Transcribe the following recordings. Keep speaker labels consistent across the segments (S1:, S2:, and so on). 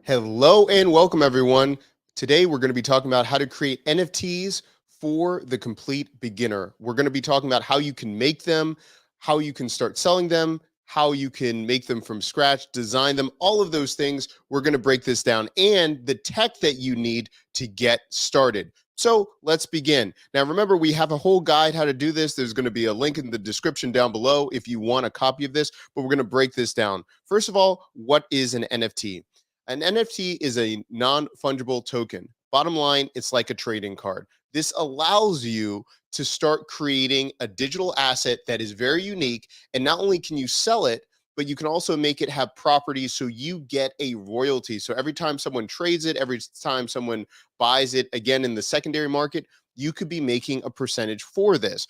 S1: Hello and welcome, everyone. Today, we're going to be talking about how to create NFTs for the complete beginner. We're going to be talking about how you can make them, how you can start selling them, how you can make them from scratch, design them, all of those things. We're going to break this down and the tech that you need to get started. So let's begin. Now, remember, we have a whole guide how to do this. There's going to be a link in the description down below if you want a copy of this, but we're going to break this down. First of all, what is an NFT? An NFT is a non-fungible token. Bottom line, it's like a trading card. This allows you to start creating a digital asset that is very unique. And not only can you sell it, but you can also make it have properties so you get a royalty. So every time someone trades it, every time someone buys it again in the secondary market, you could be making a percentage for this.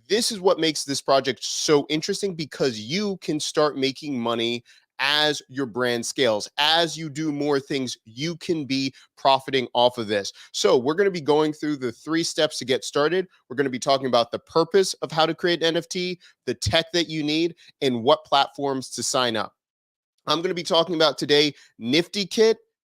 S1: This is what makes this project so interesting because you can start making money as your brand scales. As you do more things, you can be profiting off of this. So we're going to be going through the 3 steps to get started. We're going to be talking about the purpose of how to create an NFT, the tech that you need, and what platforms to sign up. I'm going to be talking about today Nifty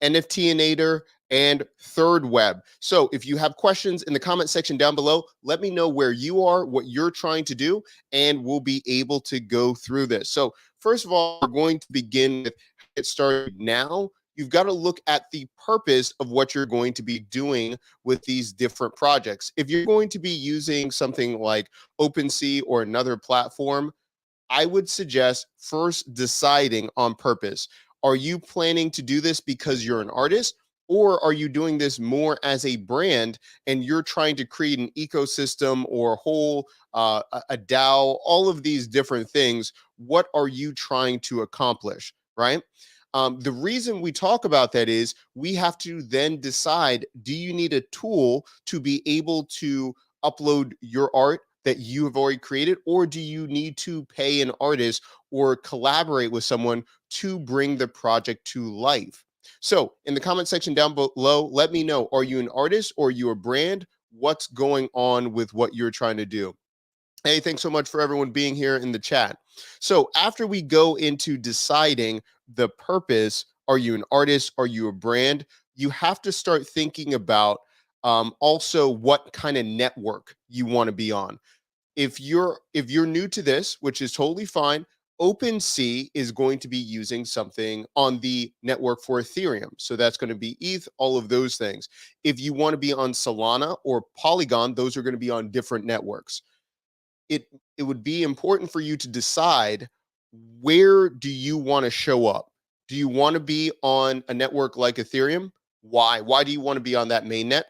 S1: Nftnator, and Third Web. So if you have questions in the comment section down below, let me know where you are, what you're trying to do, and we'll be able to go through this. So first of all, we're going to begin with get started now. You've got to look at the purpose of what you're going to be doing with these different projects. If you're going to be using something like OpenSea or another platform, I would suggest first deciding on purpose. Are you planning to do this because you're an artist, or are you doing this more as a brand and you're trying to create an ecosystem or a whole a DAO, all of these different things? What are you trying to accomplish, right? The reason we talk about that is we have to then decide, do you need a tool to be able to upload your art that you have already created, or do you need to pay an artist or collaborate with someone to bring the project to life? So in the comment section down below, let me know, are you an artist or are you a brand? What's going on with what you're trying to do? Hey, thanks so much for everyone being here in the chat. So after we go into deciding the purpose, are you an artist? Are you a brand? You have to start thinking about also what kind of network you want to be on. If you're new to this, which is totally fine, OpenSea is going to be using something on the network for Ethereum. So that's going to be ETH, all of those things. If you want to be on Solana or Polygon, those are going to be on different networks. It would be important for you to decide, where do you want to show up? Do you want to be on a network like Ethereum? Why? Why do you want to be on that mainnet?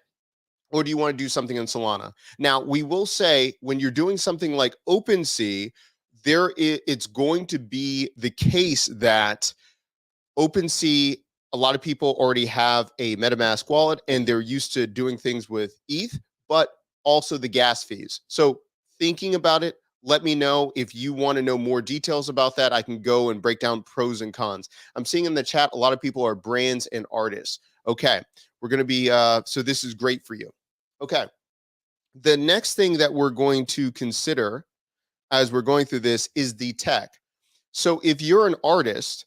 S1: Or do you want to do something in Solana? Now, we will say when you're doing something like OpenSea, it's going to be the case that OpenSea, a lot of people already have a MetaMask wallet and they're used to doing things with ETH, but also the gas fees. So thinking about it, let me know if you want to know more details about that. I can go and break down pros and cons. I'm seeing in the chat, a lot of people are brands and artists. Okay, we're going to be, so this is great for you. Okay, the next thing that we're going to consider as we're going through this is the tech. So if you're an artist,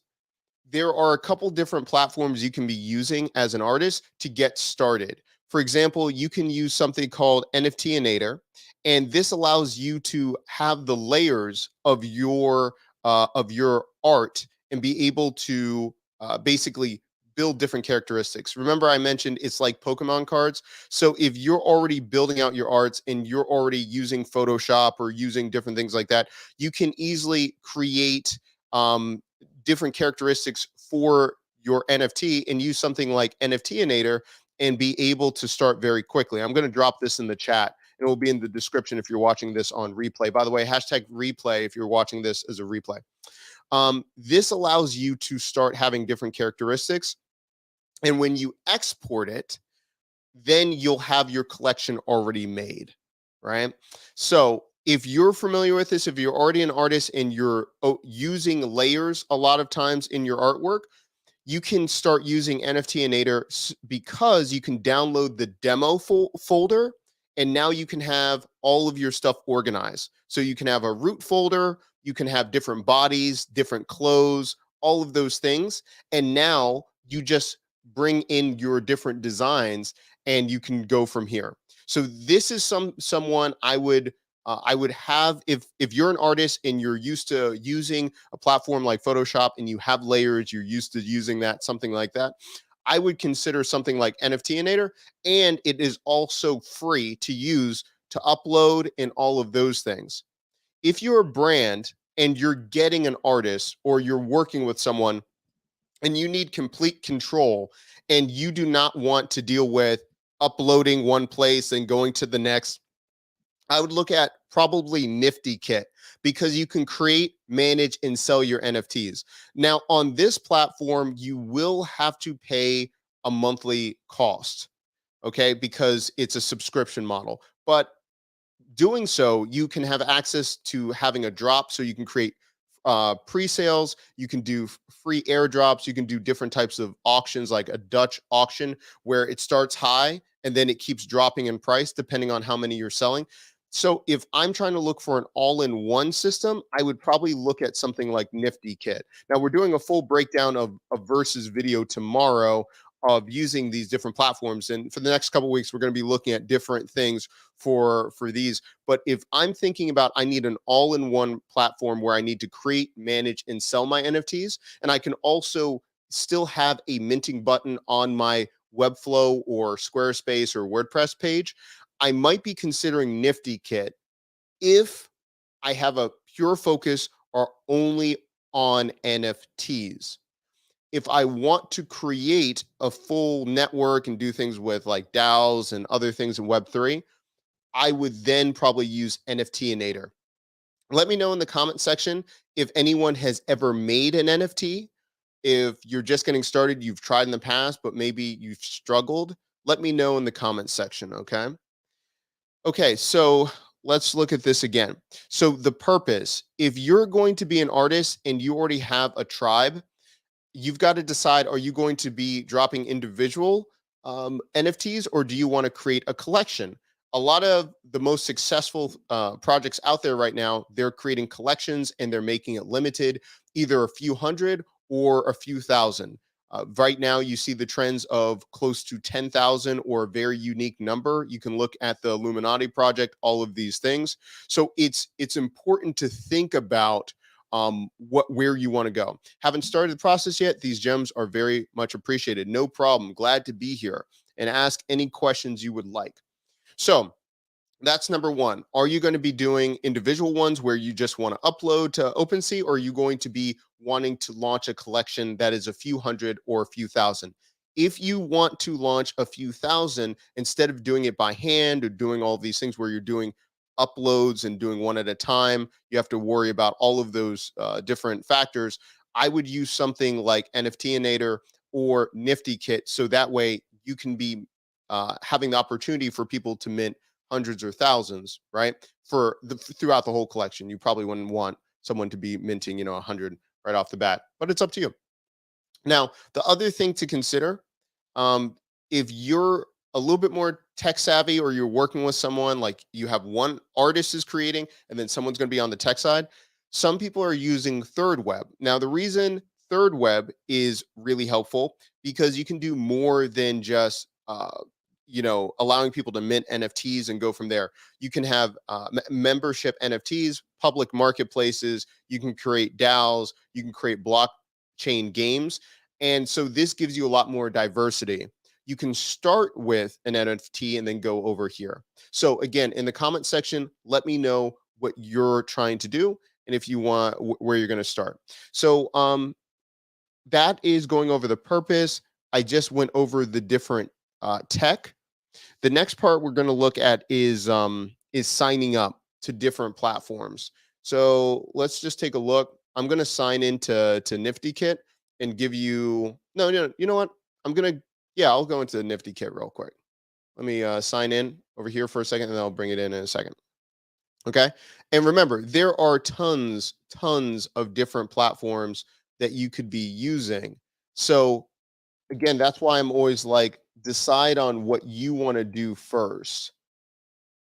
S1: there are a couple different platforms you can be using as an artist to get started. For example, you can use something called Nftnator, and this allows you to have the layers of your art and be able to basically build different characteristics. Remember, I mentioned it's like Pokemon cards. So if you're already building out your arts and you're already using Photoshop or using different things like that, you can easily create different characteristics for your NFT and use something like Nftnator and be able to start very quickly. I'm going to drop this in the chat and it will be in the description if you're watching this on replay. By the way, hashtag replay if you're watching this as a replay. This allows you to start having different characteristics. And when you export it, then you'll have your collection already made, right? So if you're familiar with this, if you're already an artist and you're using layers a lot of times in your artwork, you can start using Nftnator because you can download the demo folder, and now you can have all of your stuff organized. So you can have a root folder, you can have different bodies, different clothes, all of those things. And now you just bring in your different designs and you can go from here. So this is someone I would have if you're an artist and you're used to using a platform like Photoshop and you have layers, you're used to using that, something like that. I would consider something like Nftnator, and it is also free to use to upload and all of those things. If you're a brand and you're getting an artist or you're working with someone and you need complete control and you do not want to deal with uploading one place and going to the next, I would look at probably Nifty Kit because you can create, manage, and sell your NFTs. Now, on this platform, you will have to pay a monthly cost, okay, because it's a subscription model. But doing so, you can have access to having a drop so you can create pre-sales, you can do free airdrops, you can do different types of auctions like a Dutch auction where it starts high and then it keeps dropping in price depending on how many you're selling. So if I'm trying to look for an all-in-one system, I would probably look at something like Nifty Kit. Now we're doing a full breakdown of a versus video tomorrow of using these different platforms, and for the next couple of weeks we're going to be looking at different things for these. But if I'm thinking about I need an all-in-one platform where I need to create, manage, and sell my NFTs, and I can also still have a minting button on my Webflow or Squarespace or WordPress page, I might be considering Nifty Kit if I have a pure focus or only on NFTs. If I want to create a full network and do things with like DAOs and other things in Web3, I would then probably use Nftnator. Let me know in the comment section if anyone has ever made an NFT. If you're just getting started, you've tried in the past, but maybe you've struggled, let me know in the comment section, okay? Okay, so let's look at this again. So the purpose, if you're going to be an artist and you already have a tribe, you've got to decide, are you going to be dropping individual NFTs or do you want to create a collection? A lot of the most successful projects out there right now, they're creating collections and they're making it limited, either a few hundred or a few thousand. Right now, you see the trends of close to 10,000 or a very unique number. You can look at the Illuminati project, all of these things. So it's important to think about where you want to go. Haven't started the process yet? These gems are very much appreciated. No problem. Glad to be here and ask any questions you would like. So that's number one. Are you going to be doing individual ones where you just want to upload to OpenSea, or are you going to be wanting to launch a collection that is a few hundred or a few thousand? If you want to launch a few thousand, instead of doing it by hand or doing all these things where you're doing uploads and doing one at a time, you have to worry about all of those different factors. I would use something like Nftnator or Nifty Kit, so that way you can be having the opportunity for people to mint hundreds or thousands, right? For the throughout the whole collection. You probably wouldn't want someone to be minting, 100 right off the bat, but it's up to you. Now, the other thing to consider, if you're a little bit more tech savvy or you're working with someone like you have one artist is creating and then someone's going to be on the tech side, some people are using Third Web. Now, the reason Third Web is really helpful because you can do more than just allowing people to mint NFTs and go from there. You can have membership NFTs, public marketplaces. You can create DAOs. You can create blockchain games. And so this gives you a lot more diversity. You can start with an NFT and then go over here. So again, in the comment section, let me know what you're trying to do and if you want where you're going to start. So that is going over the purpose. I just went over the different tech. The next part we're going to look at is signing up to different platforms. So let's just take a look. I'm going to sign into Nifty Kit and give you no, you know what? I'll go into the Nifty Kit real quick. Let me sign in over here for a second, and then I'll bring it in a second. Okay. And remember, there are tons of different platforms that you could be using. So again, that's why I'm always like, decide on what you want to do first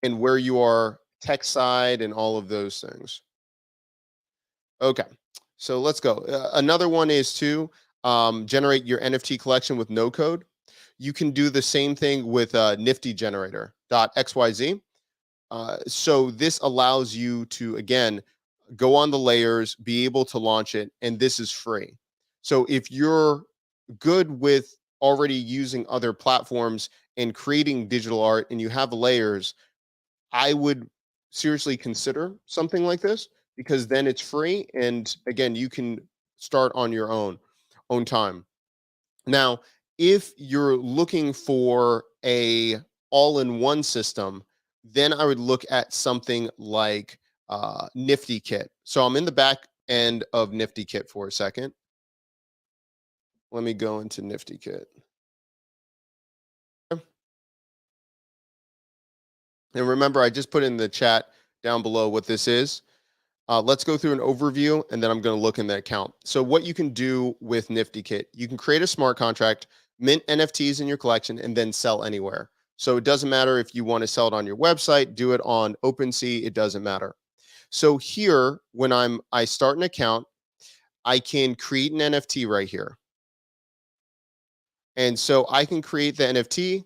S1: and where you are tech side and all of those things. Okay. So let's go. Another one is too, generate your NFT collection with no code. You can do the same thing with Nifty Generator .xyz. So this allows you to, again, go on the layers, be able to launch it, and this is free. So if you're good with already using other platforms and creating digital art and you have layers, I would seriously consider something like this because then it's free and again, you can start on your own time. Now, if you're looking for a all-in-one system, then I would look at something like Nifty Kit. So I'm in the back end of Nifty Kit for a second. Let me go into Nifty Kit. And remember, I just put in the chat down below what this is. Let's go through an overview and then I'm going to look in the account. So what you can do with Nifty Kit, you can create a smart contract, mint NFTs in your collection, and then sell anywhere. So it doesn't matter if you want to sell it on your website, do it on OpenSea, it doesn't matter. So here, when I start an account, I can create an NFT right here. And so I can create the NFT.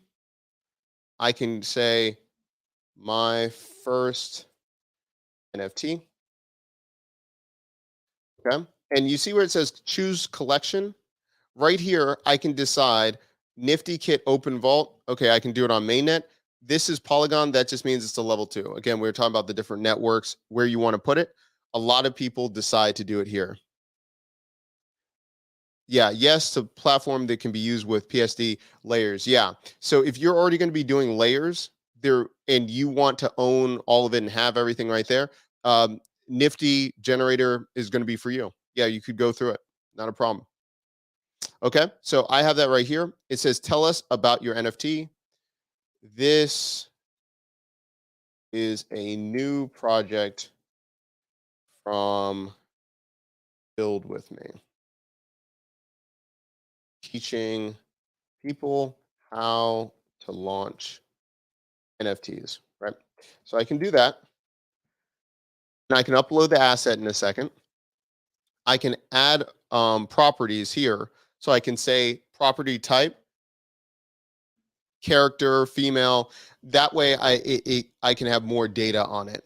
S1: I can say my first NFT. Okay. And you see where it says choose collection? Right here, I can decide Nifty Kit Open Vault. Okay, I can do it on mainnet. This is Polygon. That just means it's a level 2. Again, we were talking about the different networks where you want to put it. A lot of people decide to do it here. Yeah, yes, to platform that can be used with PSD layers. Yeah. So if you're already going to be doing layers there and you want to own all of it and have everything right there, Nifty Generator is going to be for you. Yeah, you could go through it. Not a problem. Okay, so I have that right here. It says, tell us about your NFT. This is a new project from Build With Me, teaching people how to launch NFTs, right? So I can do that. And I can upload the asset in a second. I can add properties here. So I can say property type, character, female. That way I can have more data on it.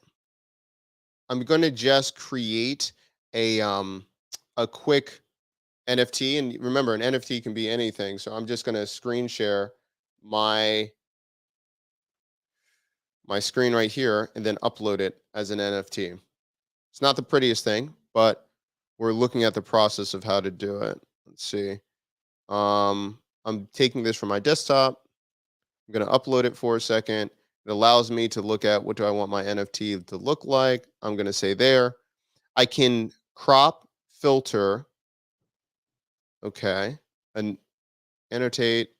S1: I'm going to just create a quick NFT, and remember, an NFT can be anything. So I'm just going to screen share my screen right here and then upload it as an NFT. It's not the prettiest thing, but we're looking at the process of how to do it. Let's see. I'm taking this from my desktop. I'm going to upload it for a second. It allows me to look at what do I want my NFT to look like. I'm going to say there. I can crop, filter, okay, and annotate,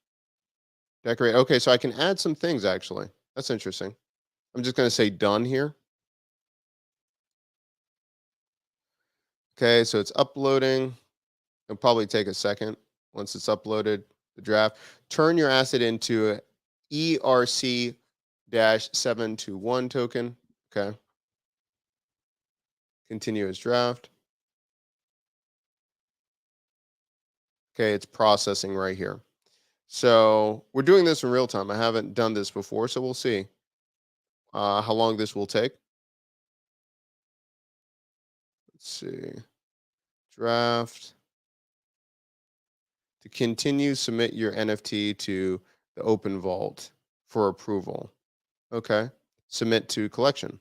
S1: decorate. Okay, so I can add some things actually. That's interesting. I'm just going to say done here. Okay, so it's uploading. It'll probably take a second once it's uploaded the draft. Turn your asset into a ERC-721 token. Okay. Continue as draft. Okay, it's processing right here. So we're doing this in real time. I haven't done this before, so we'll see how long this will take. Let's see. Draft. To continue, submit your NFT to the Open Vault for approval. Okay. Submit to collection.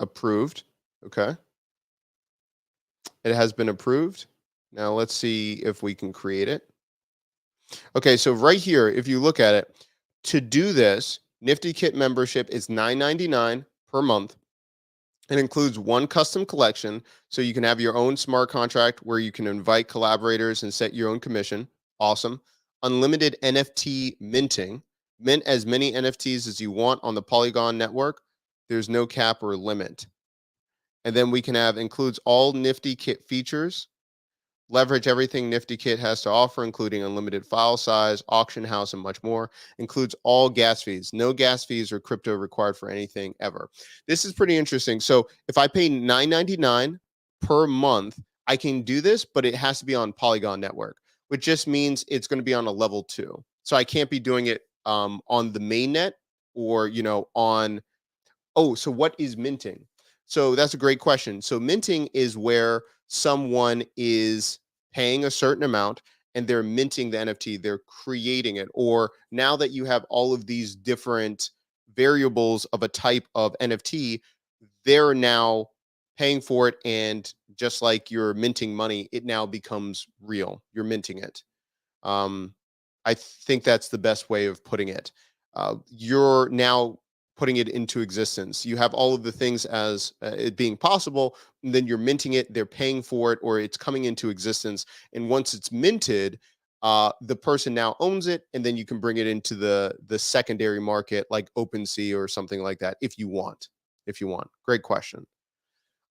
S1: Approved. Okay. It has been approved. Now let's see if we can create it. Okay, so right here, if you look at it, to do this, Nifty Kit membership is $9.99 per month. It includes one custom collection, so you can have your own smart contract where you can invite collaborators and set your own commission. Awesome. Unlimited NFT minting. Mint as many NFTs as you want on the Polygon network. There's no cap or limit. And then we can have includes all Nifty Kit features. Leverage everything NiftyKit has to offer, including unlimited file size, auction house, and much more. Includes all gas fees. No gas fees or crypto required for anything ever. This is pretty interesting. So if I pay $9.99 per month, I can do this, but it has to be on Polygon network, which just means it's going to be on a level 2. So I can't be doing it on the mainnet or on. Oh, so what is minting? So that's a great question. So minting is where someone is paying a certain amount and they're minting the NFT, they're creating it. Or now that you have all of these different variables of a type of NFT, they're now paying for it. And just like you're minting money, it now becomes real. You're minting it. Um, I think that's the best way of putting it. You're now putting it into existence. You have all of the things as it being possible, and then you're minting it. They're paying for it, or it's coming into existence. And once it's minted, the person now owns it, and then you can bring it into the secondary market, like OpenSea or something like that, if you want. If you want, great question.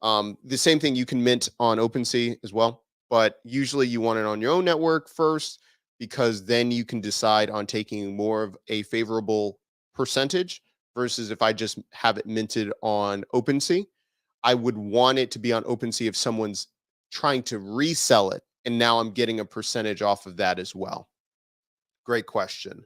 S1: The same thing you can mint on OpenSea as well, but usually you want it on your own network first because then you can decide on taking more of a favorable percentage versus if I just have it minted on OpenSea. I would want it to be on OpenSea if someone's trying to resell it, and now I'm getting a percentage off of that as well. Great question.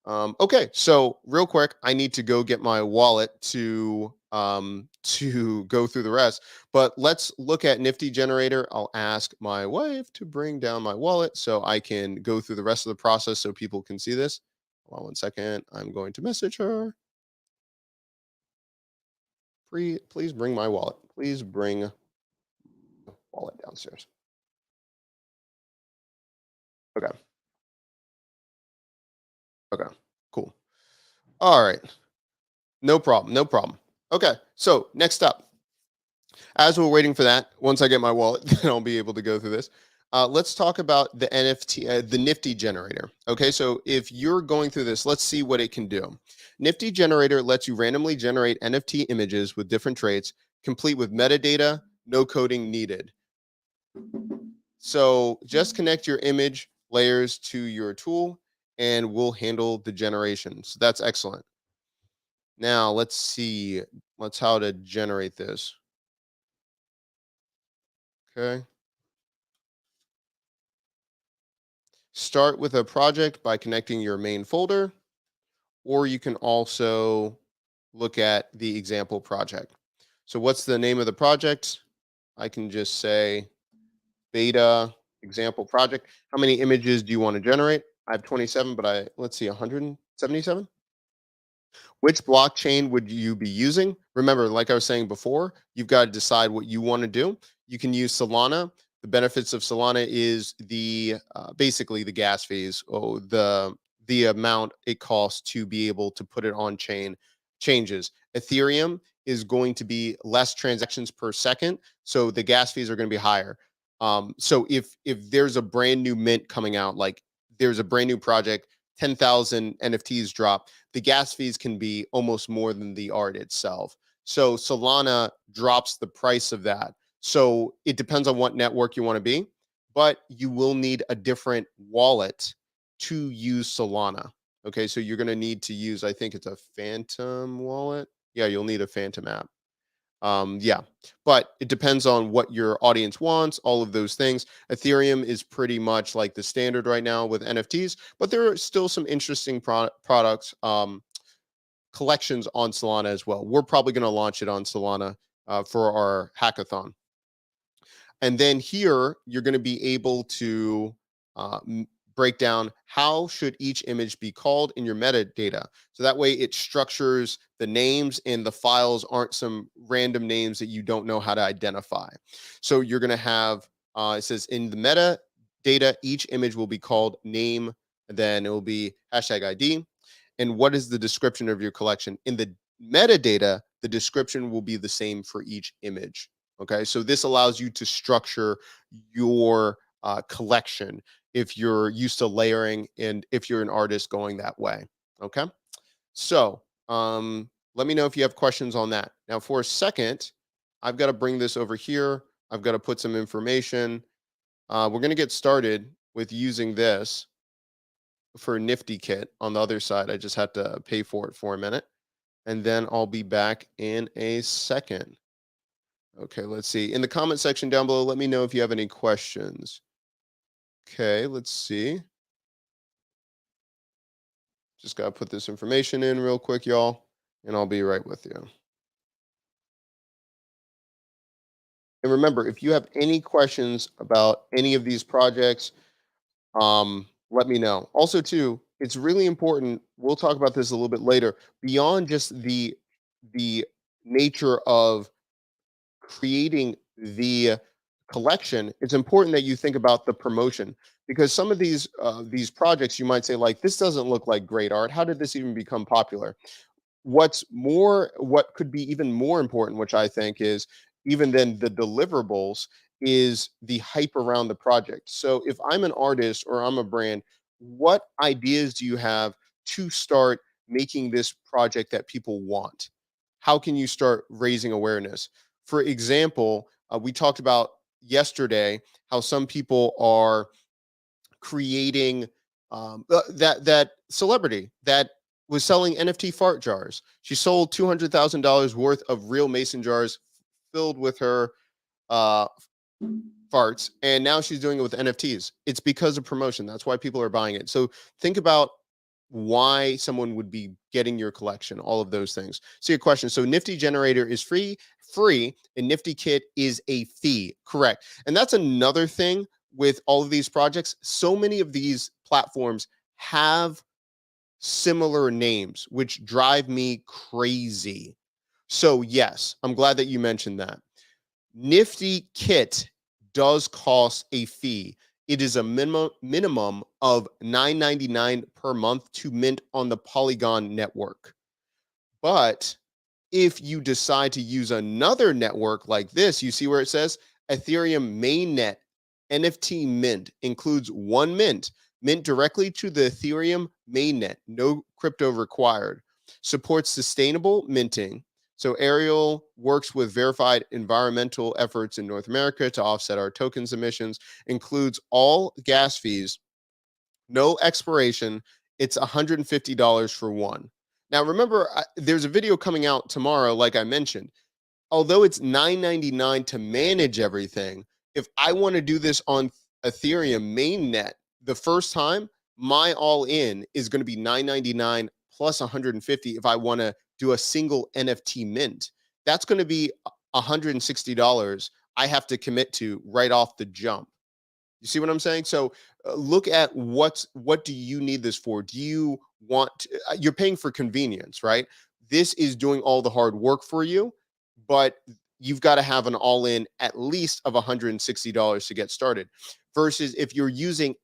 S1: Okay, so real quick, I need to go get my wallet to go through the rest. But let's look at Nifty Generator. I'll ask my wife to bring down my wallet so I can go through the rest of the process so people can see this. Hold on 1 second. I'm going to message her. Please bring my wallet. Please bring wallet downstairs. Okay. Okay. Cool. All right. No problem. No problem. Okay. So next up. As we're waiting for that, once I get my wallet, then I'll be able to go through this. Let's talk about the NFT, the Nifty generator. Okay, so if you're going through this, let's see what it can do. Nifty generator lets you randomly generate NFT images with different traits, complete with metadata, no coding needed. So just connect your image layers to your tool and we'll handle the generation. So that's excellent. Now let's see, let's how to generate this. Okay. Start with a project by connecting your main folder, or you can also look at the example project. So what's the name of the project? I can just say beta example project. How many images do you want to generate? I have 27, but let's see, 177. Which blockchain would you be using? Remember, like I was saying before, you've got to decide what you want to do. You can use Solana. The benefits of Solana is the basically the gas fees, or the amount it costs to be able to put it on chain changes. Ethereum is going to be less transactions per second, so the gas fees are going to be higher. So if there's a brand new mint coming out, like there's a brand new project, 10,000 NFTs drop, the gas fees can be almost more than the art itself. So Solana drops the price of that. So it depends on what network you want to be, but you will need a different wallet to use Solana. Okay, so you're going to need to use, I think it's a Phantom wallet. Yeah, you'll need a Phantom app. Yeah, but it depends on what your audience wants, all of those things. Ethereum is pretty much like the standard right now with NFTs, but there are still some interesting products, collections on Solana as well. We're probably going to launch it on Solana for our hackathon. And then here, you're going to be able to uh, break down how should each image be called in your metadata. So that way it structures the names and the files aren't some random names that you don't know how to identify. So you're going to have, it says in the metadata, each image will be called name, then it will be hashtag ID. And what is the description of your collection? In the metadata, the description will be the same for each image. Okay, so this allows you to structure your collection if you're used to layering and if you're an artist going that way. Okay, so let me know if you have questions on that. Now, for a second, I've got to bring this over here. I've got to put some information. We're going to get started with using this for Nifty Kit on the other side. I just had to pay for it for a minute, and then I'll be back in a second. Okay, let's see. In the comment section down below, let me know if you have any questions. Okay, let's see. Just got to put this information in real quick, y'all, and I'll be right with you. And remember, if you have any questions about any of these projects, let me know. Also, too, it's really important. We'll talk about this a little bit later. Beyond just the nature of creating the collection, it's important that you think about the promotion, because some of these projects you might say, like, this doesn't look like great art. How did this even become popular? What could be even more important, which I think is even than the deliverables, is the hype around the project. So if I'm an artist or I'm a brand, what ideas do you have to start making this project that people want? How can you start raising awareness? For example, we talked about yesterday how some people are creating that celebrity that was selling NFT fart jars. She sold $200,000 worth of real mason jars filled with her uh, farts, and now she's doing it with NFTs. It's because of promotion. That's why people are buying it. So think about why someone would be getting your collection, all of those things. So your question, so Nifty Generator is free, and Nifty Kit is a fee. Correct. And that's another thing with all of these projects. So many of these platforms have similar names, which drive me crazy. So yes, I'm glad that you mentioned that. Nifty Kit does cost a fee. It is a minimum of $9.99 per month to mint on the Polygon network. But if you decide to use another network like this, you see where it says Ethereum mainnet NFT mint includes one mint directly to the Ethereum mainnet, no crypto required. Supports sustainable minting. So Ariel works with verified environmental efforts in North America to offset our tokens emissions, includes all gas fees, no expiration. It's $150 for one. Now, remember, there's a video coming out tomorrow, like I mentioned. Although it's $9.99 to manage everything, if I want to do this on Ethereum mainnet the first time, my all in is going to be $9.99 plus 150 if I want to do a single NFT mint. That's going to be $160 I have to commit to right off the jump. You see what I'm saying? So look at what do you need this for? Do you want you're paying for convenience, right? This is doing all the hard work for you, but you've got to have an all-in at least of $160 to get started. Versus if you're using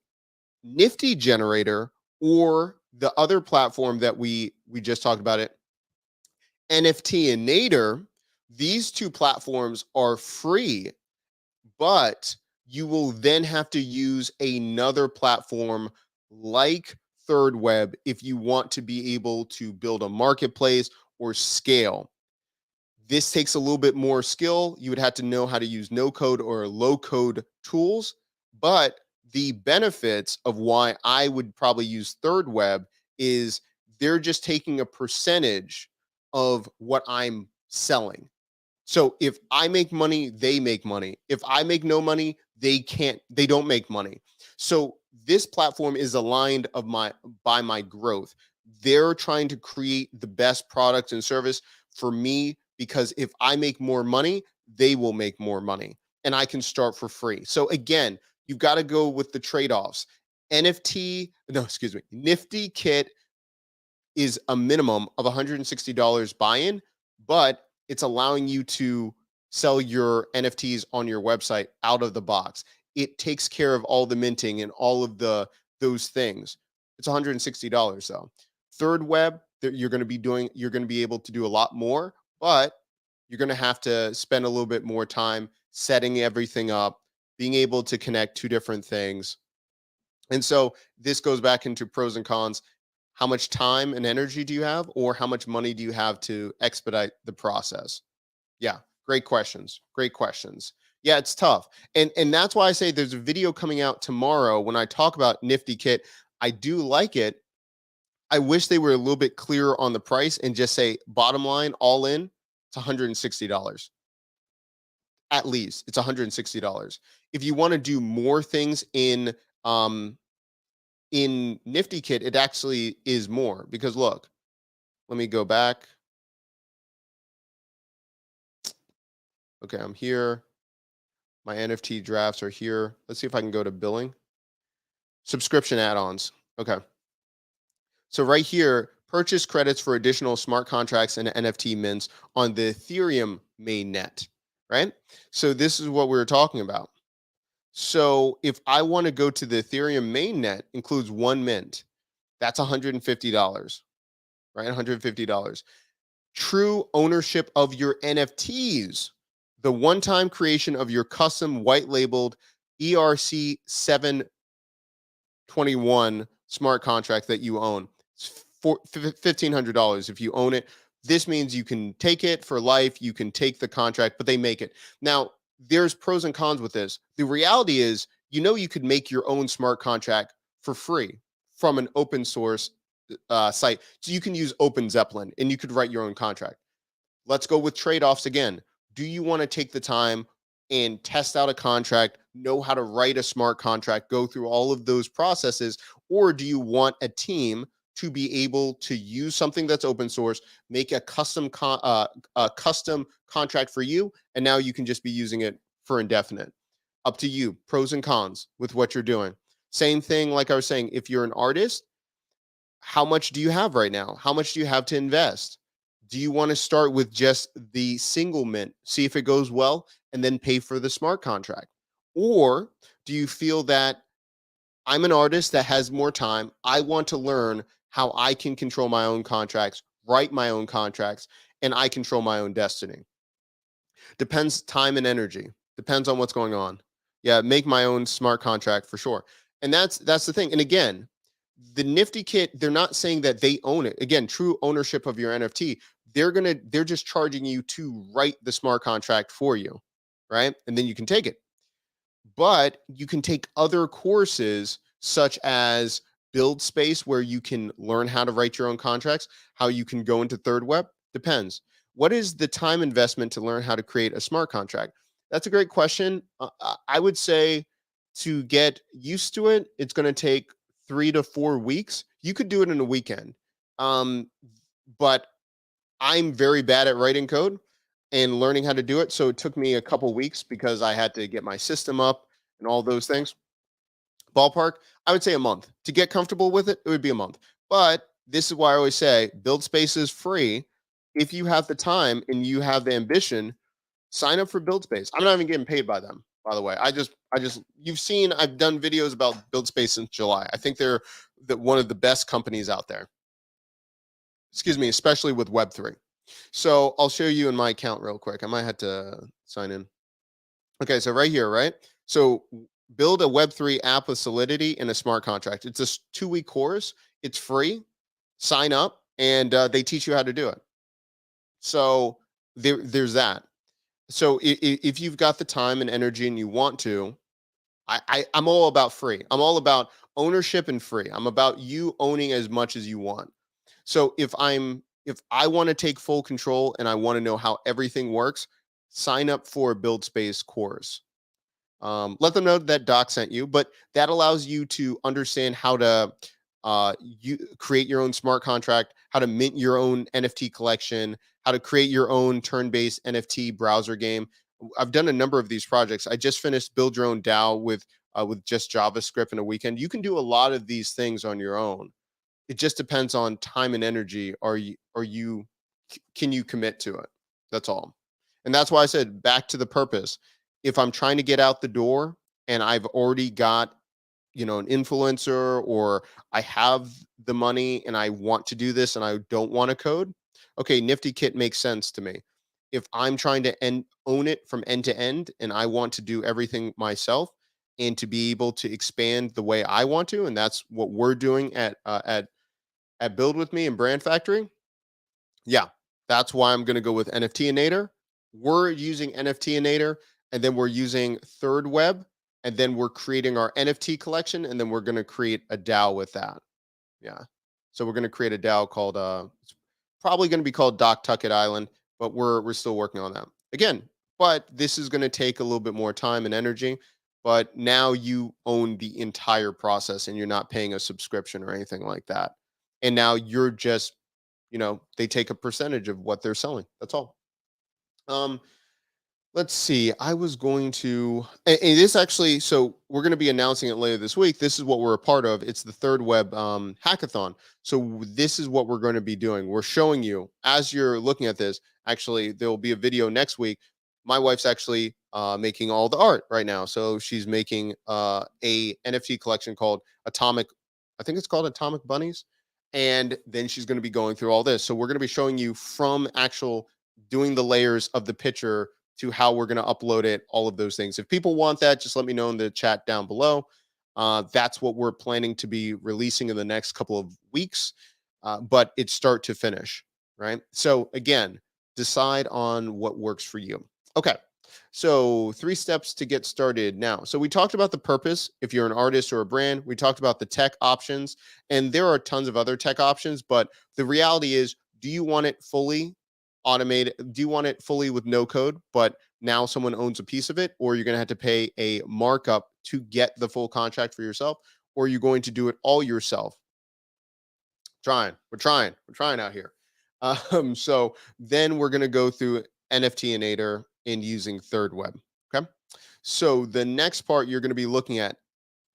S1: Nifty Generator or the other platform that we just talked about it, Nftnator, these two platforms are free, but you will then have to use another platform like Third Web if you want to be able to build a marketplace or scale. This takes a little bit more skill. You would have to know how to use no code or low code tools. But the benefits of why I would probably use Third Web is they're just taking a percentage of what I'm selling. So if I make money, they make money. If I make no money, they don't make money. So this platform is aligned of my by my growth. They're trying to create the best product and service for me, because if I make more money, they will make more money and I can start for free. So again, you've got to go with the trade-offs. Nifty Kit is a minimum of $160 buy-in, but it's allowing you to sell your NFTs on your website out of the box. It takes care of all the minting and all of those things. It's $160 though. Third Web, you're going to be able to do a lot more, but you're going to have to spend a little bit more time setting everything up, being able to connect two different things. And so this goes back into pros and cons. How much time and energy do you have, or how much money do you have to expedite the process? Yeah, great questions. Great questions. Yeah, it's tough. And that's why I say there's a video coming out tomorrow when I talk about Nifty Kit. I do like it. I wish they were a little bit clearer on the price and just say bottom line, all in, it's $160. At least it's $160. If you want to do more things um in Nifty Kit, it actually is more because look, let me go back. Okay, I'm here. My NFT drafts are here. Let's see if I can go to billing. Subscription add-ons. Okay. So right here, purchase credits for additional smart contracts and NFT mints on the Ethereum mainnet, right? So this is what we were talking about. So if I want to go to the Ethereum mainnet, includes one mint, that's $150, right? $150. True ownership of your NFTs, the one-time creation of your custom white labeled ERC 721 smart contract that you own. It's for $1,500 if you own it. This means you can take it for life. You can take the contract, but they make it. Now, there's pros and cons with this. The reality is, you could make your own smart contract for free from an open source site. So you can use Open Zeppelin and you could write your own contract. Let's go with trade-offs again. Do you want to take the time and test out a contract, know how to write a smart contract, go through all of those processes, or do you want a team to be able to use something that's open source, make a custom contract for you, and now you can just be using it for indefinite? Up to you. Pros and cons with what you're doing. Same thing, like I was saying, if you're an artist, how much do you have right now? How much do you have to invest? Do you want to start with just the single mint, see if it goes well, and then pay for the smart contract? Or do you feel that I'm an artist that has more time? I want to learn how I can control my own contracts, write my own contracts, and I control my own destiny. Depends time and energy. Depends on what's going on. Yeah, make my own smart contract for sure. And that's the thing. And again, the Nifty Kit, they're not saying that they own it. Again, true ownership of your NFT. They're just charging you to write the smart contract for you, right? And then you can take it. But you can take other courses such as Build Space, where you can learn how to write your own contracts, how you can go into third web. Depends. What is the time investment to learn how to create a smart contract? That's a great question. I would say to get used to it, it's going to take 3 to 4 weeks. You could do it in a weekend. Um, but I'm very bad at writing code and learning how to do it. So it took me a couple weeks because I had to get my system up and all those things. Ballpark, I would say a month. To get comfortable with it, it would be a month. But this is why I always say Build Space is free. If you have the time and you have the ambition, sign up for Build Space. I'm not even getting paid by them, by the way. You've seen, I've done videos about Build Space since July. I think they're one of the best companies out there. Excuse me, especially with Web3. So I'll show you in my account real quick. I might have to sign in. Okay, so right here, right? So build a Web3 app with Solidity and a smart contract. It's a 2-week course. It's free. Sign up, and they teach you how to do it. So there's that. So if you've got the time and energy and you want to, I'm all about free. I'm all about ownership and free. I'm about you owning as much as you want. So if I want to take full control and I want to know how everything works, sign up for a Build Space course. Let them know that Doc sent you, but that allows you to understand how to you create your own smart contract, how to mint your own NFT collection, how to create your own turn-based NFT browser game. I've done a number of these projects. I just finished Build Your Own DAO with just JavaScript in a weekend. You can do a lot of these things on your own. It just depends on time and energy. Can you commit to it? That's all. And that's why I said back to the purpose. If I'm trying to get out the door and I've already got, an influencer, or I have the money and I want to do this and I don't want to code, okay, Nifty Kit makes sense to me. If I'm trying to own it from end to end and I want to do everything myself and to be able to expand the way I want to, and that's what we're doing at Build With Me and Brand Factory. Yeah, that's why I'm going to go with Nftnator. We're using Nftnator and then we're using Third Web, and then we're creating our NFT collection, and then we're going to create a DAO with that. Yeah. So we're going to create a DAO called it's probably going to be called Doc Tucket Island, but we're still working on that. Again, but this is going to take a little bit more time and energy, but now you own the entire process and you're not paying a subscription or anything like that. And now you're just, they take a percentage of what they're selling. That's all. Um Let's see. I was going to, and this actually, so we're going to be announcing it later this week. This is what we're a part of. It's the Third Web hackathon. So this is what we're going to be doing. We're showing you as you're looking at this. Actually, there will be a video next week. My wife's actually making all the art right now. So she's making a NFT collection called Atomic. I think it's called Atomic Bunnies. And then she's going to be going through all this. So we're going to be showing you from actual doing the layers of the picture to how we're going to upload it, all of those things. If people want that, just let me know in the chat down below. That's what we're planning to be releasing in the next couple of weeks, but it's start to finish, right? So again, decide on what works for you. Okay. So 3 steps to get started now. So we talked about the purpose. If you're an artist or a brand, we talked about the tech options, and there are tons of other tech options, but the reality is, do you want it fully automated? Do you want it fully with no code, but now someone owns a piece of it, or you're going to have to pay a markup to get the full contract for yourself, or are you going to do it all yourself? We're trying out here. So then we're going to go through Nftnator and using Third Web. Okay. So the next part you're going to be looking at,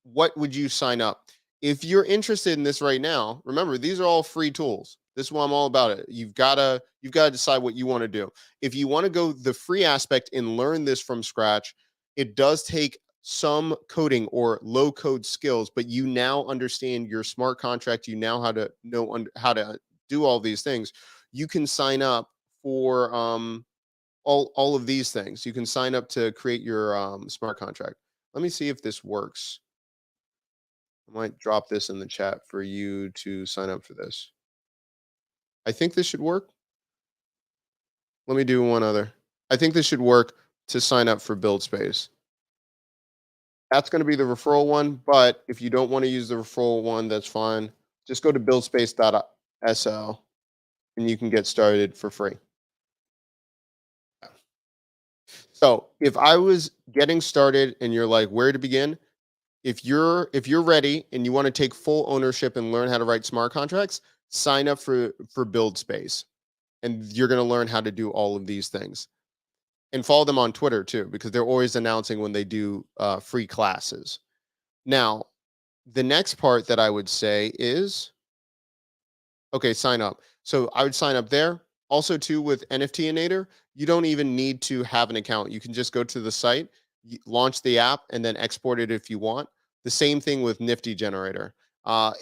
S1: what would you sign up? If you're interested in this right now, remember these are all free tools. This is why I'm all about it. You've got to decide what you want to do. If you want to go the free aspect and learn this from scratch, it does take some coding or low code skills, but you now understand your smart contract. You now how to know how to do all these things. You can sign up for all of these things. You can sign up to create your smart contract. Let me see if this works. I might drop this in the chat for you to sign up for this. I think this should work. Let me do one other. I think this should work to sign up for Build Space. That's going to be the referral one, but if you don't want to use the referral one, that's fine. Just go to buildspace.sl and you can get started for free. So if I was getting started and you're like, where to begin? If you're ready and you want to take full ownership and learn how to write smart contracts, sign up for Build Space, and you're going to learn how to do all of these things. And follow them on Twitter too, because they're always announcing when they do free classes. Now, the next part that I would say is, okay, sign up. So I would sign up there. Also, too, with Nftnator, you don't even need to have an account. You can just go to the site, launch the app, and then export it if you want. The same thing with Nifty Generator.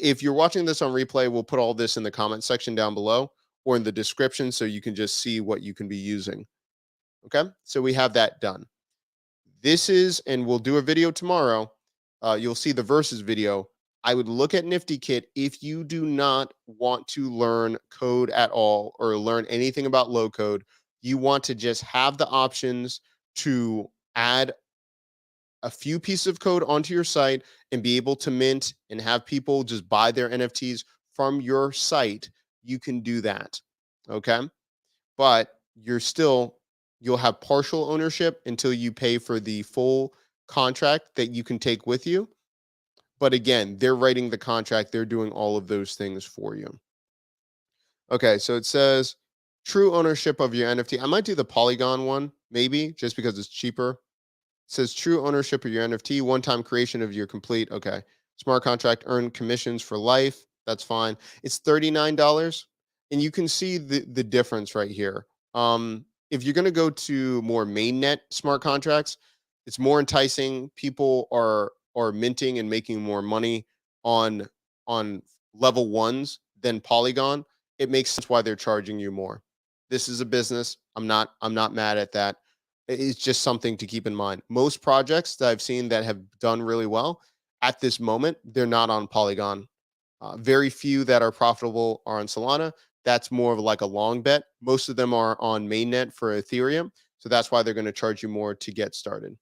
S1: If you're watching this on replay, we'll put all this in the comment section down below or in the description so you can just see what you can be using. Okay, so we have that done. This is, and we'll do a video tomorrow. You'll see the versus video. I would look at Nifty Kit if you do not want to learn code at all or learn anything about low code. You want to just have the options to add a few pieces of code onto your site and be able to mint and have people just buy their NFTs from your site. You can do that. Okay. But you'll have partial ownership until you pay for the full contract that you can take with you. But again, they're writing the contract, they're doing all of those things for you. Okay, so it says true ownership of your NFT. I might do the Polygon one, maybe, just because it's cheaper. It says true ownership of your NFT, one-time creation of your complete. Okay. Smart contract, earn commissions for life. That's fine. It's $39. And you can see the difference right here. If you're going to go to more mainnet smart contracts, it's more enticing. People are minting and making more money on level ones than Polygon. It makes sense why they're charging you more. This is a business. I'm not mad at that. It's just something to keep in mind. Most projects that I've seen that have done really well at this moment, they're not on Polygon. Very few that are profitable are on Solana. That's more of like a long bet. Most of them are on mainnet for Ethereum. So that's why they're going to charge you more to get started.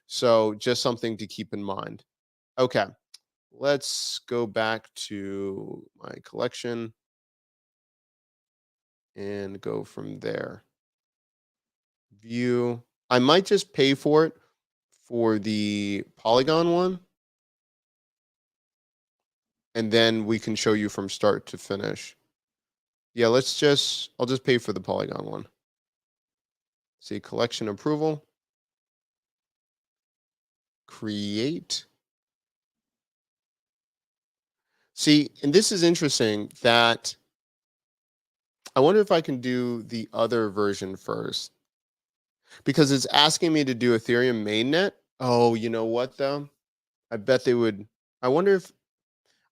S1: So just something to keep in mind. Okay, let's go back to my collection and go from there. View. I might just pay for it for the Polygon one, and then we can show you from start to finish. Yeah, I'll just pay for the Polygon one. See, collection approval, create. See, and this is interesting that I wonder if I can do the other version first because it's asking me to do Ethereum mainnet. Oh, you know what though? I bet they would. I wonder if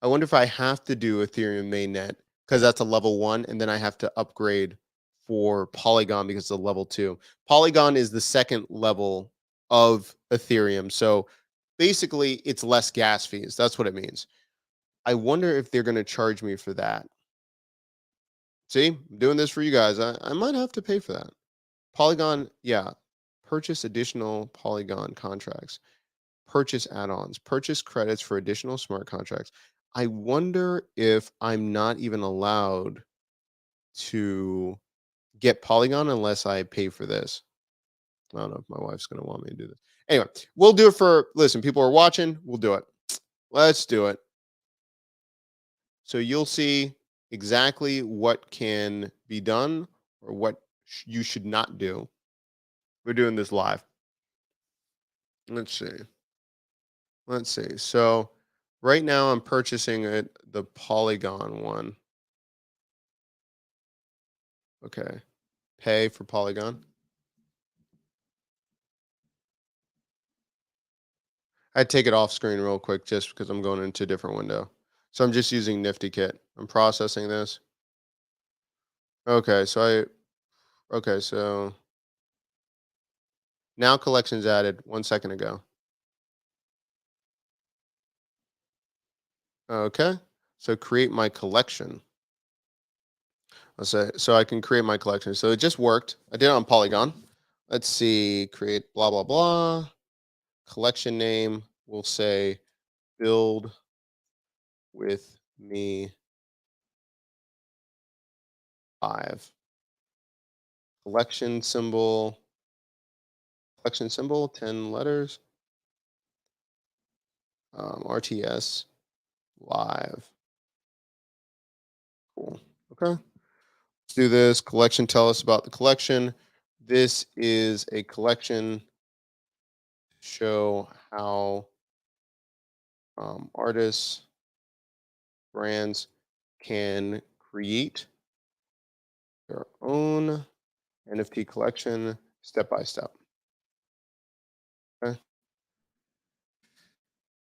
S1: I wonder if I have to do Ethereum mainnet because that's a level 1 and then I have to upgrade for Polygon because it's a level 2. Polygon is the second level of Ethereum. So basically it's less gas fees. That's what it means. I wonder if they're going to charge me for that. See, I'm doing this for you guys. I might have to pay for that. Polygon, yeah. Purchase additional Polygon contracts. Purchase add-ons, purchase credits for additional smart contracts. I wonder if I'm not even allowed to get Polygon unless I pay for this. I don't know if my wife's going to want me to do this. Anyway, we'll do it for, listen, people are watching. We'll do it. Let's do it. So you'll see exactly what can be done or what you should not do. We're doing this live. Let's see. Let's see. So right now I'm purchasing the Polygon one. Okay. Pay for Polygon. I'd take it off screen real quick just because I'm going into a different window. So I'm just using Nifty Kit. I'm processing this. Okay, so now collections added 1 second ago. Okay. So create my collection. Let's say so I can create my collection. So it just worked. I did it on Polygon. Let's see, create blah blah blah. Collection name. We'll say build with me 5. Collection symbol, 10 letters. RTS live. Cool. Okay. Let's do this. Collection. Tell us about the collection. This is a collection to show how artists, brands can create their own NFT collection step by step. Okay.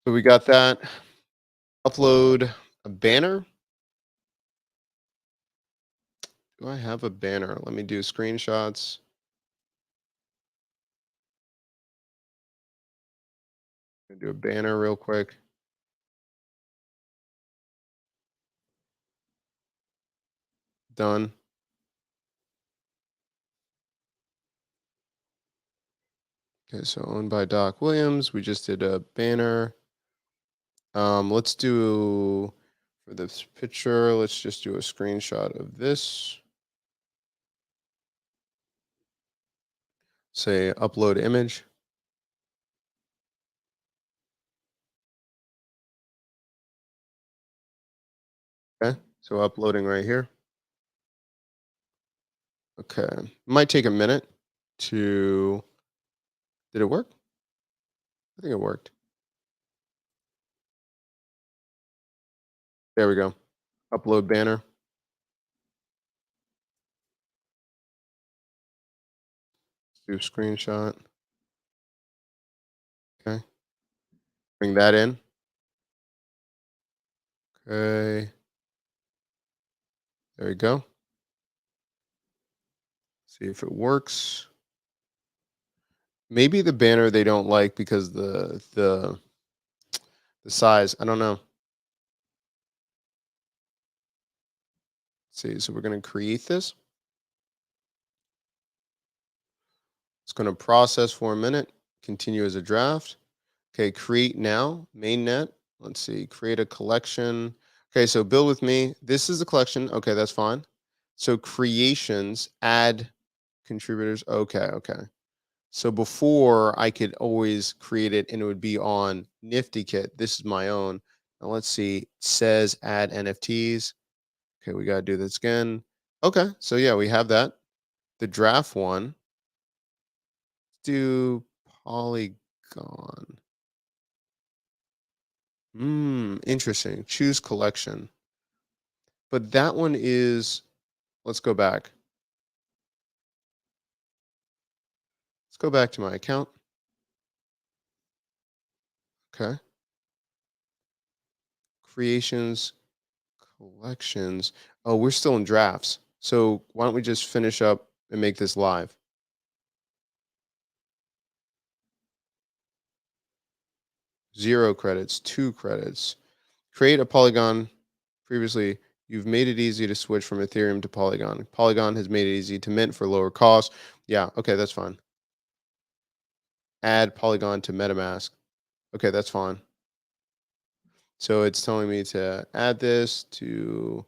S1: So we got that. Upload a banner. Do I have a banner? Let me do screenshots. Do a banner real quick. Done. Okay, so owned by Doc Williams. We just did a banner. Let's do for this picture, let's just do a screenshot of this. Say upload image. Okay, so uploading right here. Okay, might take a minute to, did it work? I think it worked. There we go. Upload banner. Do screenshot. Okay, bring that in. Okay, there we go. See if it works. Maybe the banner they don't like because the size. I don't know. Let's see, so we're going to create this. It's going to process for a minute. Continue as a draft. Okay, create now, mainnet. Let's see, create a collection. Okay, so build with me. This is the collection. Okay, that's fine. So creations, add contributors. Okay, okay. So before I could always create it and it would be on Nifty Kit. This is my own. Now let's see. It says add NFTs. Okay, we got to do this again. Okay, so yeah, we have that. The draft one. Do Polygon. Interesting. Choose collection. But that one is, let's go back. Let's go back to my account. Okay. Creations, collections. Oh, we're still in drafts. So why don't we just finish up and make this live? 0 credits, 2 credits. Create a Polygon. Previously, you've made it easy to switch from Ethereum to Polygon. Polygon has made it easy to mint for lower cost. Yeah, okay, that's fine. Add Polygon to MetaMask. Okay, that's fine. So it's telling me to add this to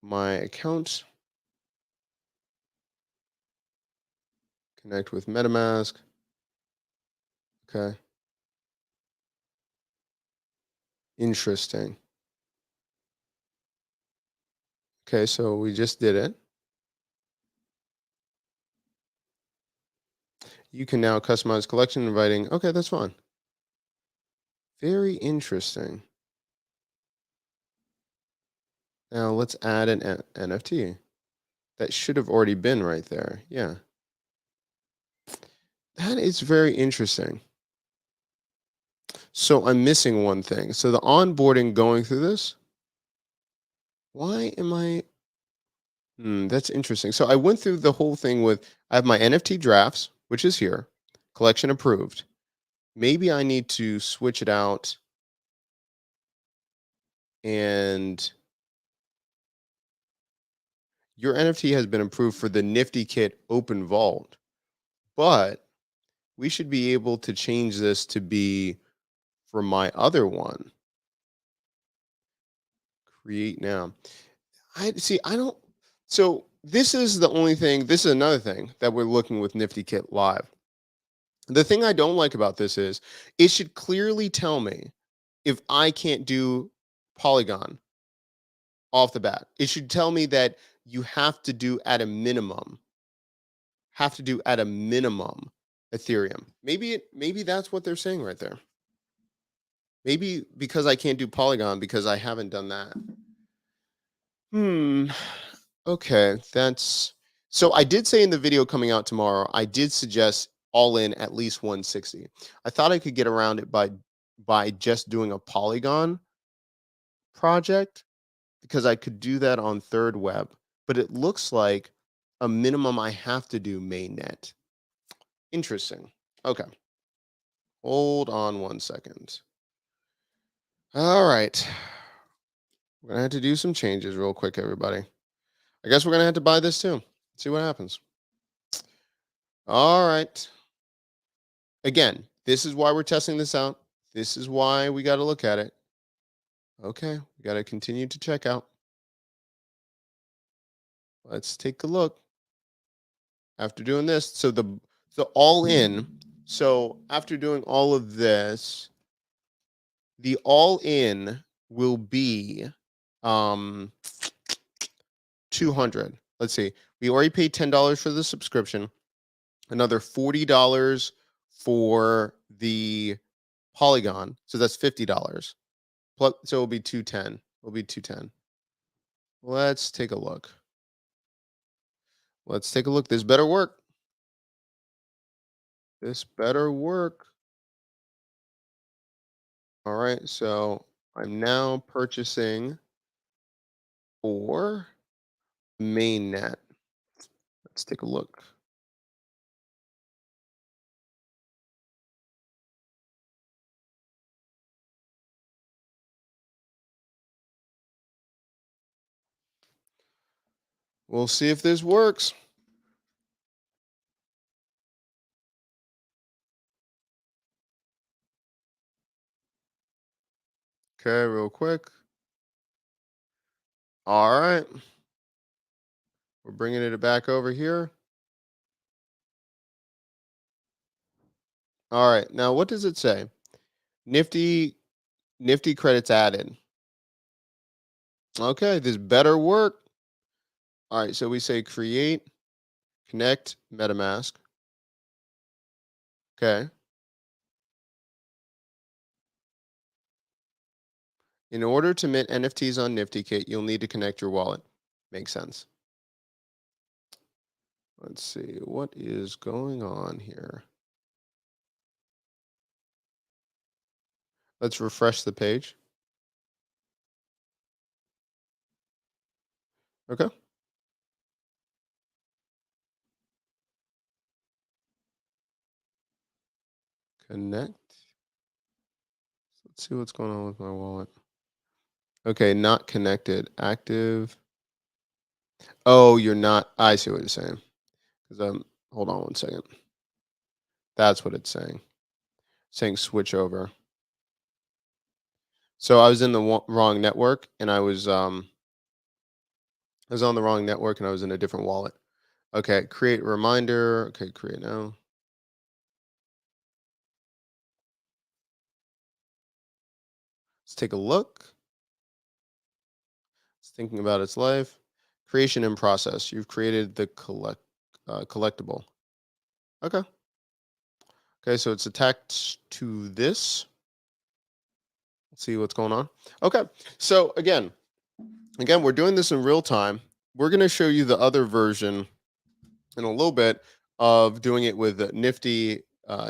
S1: my account, connect with MetaMask. Okay, interesting. Okay, so we just did it. You can now customize collection inviting. Okay, that's fine. Very interesting. Now let's add an NFT. That should have already been right there. Yeah. That is very interesting. So I'm missing one thing. So the onboarding going through this, why am I? That's interesting. So I went through the whole thing with I have my NFT drafts, which is here, collection approved. Maybe I need to switch it out and your NFT has been approved for the Nifty Kit Open Vault, but we should be able to change this to be for my other one. Create now. I see. I don't. So this is the only thing. This is another thing that we're looking with Nifty Kit Live. The thing I don't like about this is it should clearly tell me if I can't do Polygon off the bat. It should tell me that you have to do at a minimum Ethereum. Maybe that's what they're saying right there. Maybe because I can't do Polygon because I haven't done that. Hmm. Okay, that's so I did say in the video coming out tomorrow, I did suggest all in at least 160. I thought I could get around it by just doing a Polygon project because I could do that on third web, but it looks like a minimum I have to do mainnet. Interesting. Okay. Hold on 1 second. All right. We're gonna have to do some changes real quick, everybody. I guess we're gonna have to buy this too. See what happens. All right. Again, this is why we're testing this out. This is why we got to look at it. Okay, we got to continue to check out. Let's take a look. After doing this, so all in. So after doing all of this, the all in will be um 200. Let's see. We already paid $10 for the subscription, another $40 for the Polygon. So that's $50. Plus, so it'll be 210. It'll be 210. Let's take a look. Let's take a look. This better work. This better work. All right. So I'm now purchasing for mainnet. Let's take a look. We'll see if this works. Okay, real quick. All right. We're bringing it back over here. All right. Now, what does it say? Nifty, Nifty credits added. Okay, this better work. All right. So we say create, connect, MetaMask. Okay. In order to mint NFTs on NiftyKit, you'll need to connect your wallet. Makes sense. Let's see. What is going on here? Let's refresh the page. Okay. Connect. Let's see what's going on with my wallet. Okay, not connected. Active. Oh, you're not. I see what you're saying. Because hold on one second. That's what it's saying. Saying switch over. So I was in the wrong network, and I was on the wrong network, and I was in a different wallet. Okay, create reminder. Okay, create now. Let's take a look. It's thinking about its life. Creation in process. You've created the collectible. Okay. Okay, so it's attached to this. Let's see what's going on. Okay, so again, we're doing this in real time. We're going to show you the other version in a little bit of doing it with the Nifty